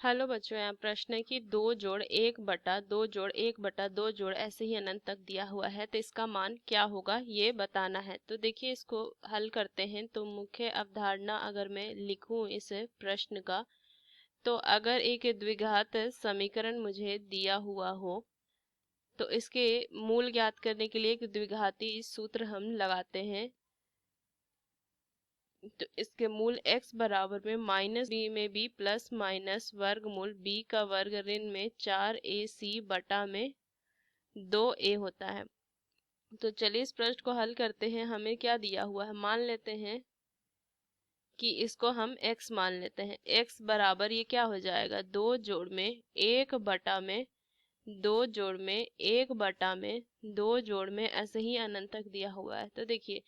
Hello बच्चों, यहाँ प्रश्न है कि 2 जोड़ 1 बटा 2 जोड़ 1 बटा 2 जोड़ ऐसे ही अनंत तक दिया हुआ है, तो इसका मान क्या होगा ये बताना है। तो देखिए, इसको हल करते हैं। तो मुख्य अवधारणा अगर मैं लिखूं इस प्रश्न का, तो अगर एक द्विघात समीकरण मुझे दिया हुआ हो तो इसके मूल ज्ञात करने के लिए एक द्विघाती सूत्र हम लगाते हैं। तो इसके मूल x बराबर में माइनस बी में बी प्लस माइनस वर्गमूल b का वर्ग ऋण में 4ac बटा में 2a होता है। तो चलिए इस प्रश्न को हल करते हैं। हमें क्या दिया हुआ है, मान लेते हैं कि इसको हम x मान लेते हैं। x बराबर ये क्या हो जाएगा, 2 जोड़ में 1 बटा में 2 जोड़ में ऐसे ही अनंत तक दिया हुआ है। तो देखिए,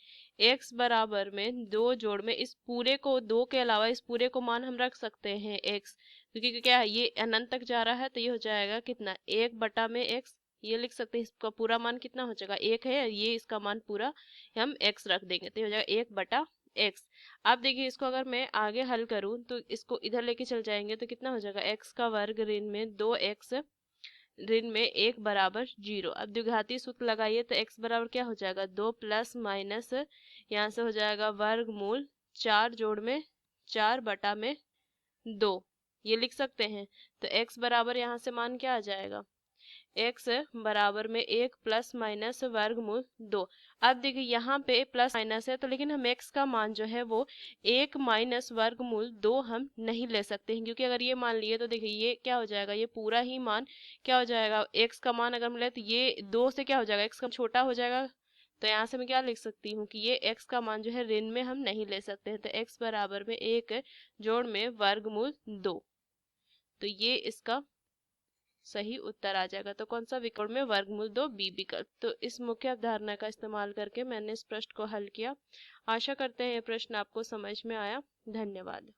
x बराबर में 2 जोड़ में इस पूरे को, 2 के अलावा इस पूरे को मान हम रख सकते हैं x, क्योंकि क्या है, ये अनंत तक जा रहा है। तो ये हो जाएगा कितना, 1 बटा में x। ये लिख सकते हैं, इसका पूरा मान कितना हो जाएगा, 1 है, ये इसका मान पूरा हम x रख देंगे, तो ये हो जाएगा 1 बटा x। अब देखिए, इसको अगर मैं आगे हल करूं तो इसको इधर लेके चल जाएंगे तो कितना हो जाएगा, x का वर्ग ऋण में 2x ऋण में 1 बराबर 0। अब द्विघाती सूत्र लगाइए तो x बराबर क्या हो जाएगा, 2 प्लस माइनस यहाँ से हो जाएगा वर्गमूल 4 बटा में 2, ये लिख सकते हैं। तो x बराबर यहाँ से मान क्या आ जाएगा, x बराबर में 1 प्लस माइनस वर्गमूल 2। अब देखिए, यहाँ पे प्लस माइनस है, तो लेकिन हम x का मान जो है वो 1 माइनस वर्गमूल 2 हम नहीं ले सकते हैं, क्योंकि अगर ये मान लिए तो देखिए ये क्या हो जाएगा, ये पूरा ही मान क्या हो जाएगा, x का मान अगर मिले तो ये 2 से क्या हो जाएगा, x का छोटा हो जाएगा। तो यहाँ से मैं क्या लिख सकती हूँ कि ये x का मान जो है ऋण में हम नहीं ले सकते हैं। तो x बराबर में 1 जोड़ में वर्गमूल 2, तो ये इसका सही उत्तर आ जाएगा। तो कौन सा विकल्प में, वर्गमूल 2 बी विकल्प। तो इस मुख्य अवधारणा का इस्तेमाल करके मैंने इस प्रश्न को हल किया। आशा करते हैं ये प्रश्न आपको समझ में आया। धन्यवाद।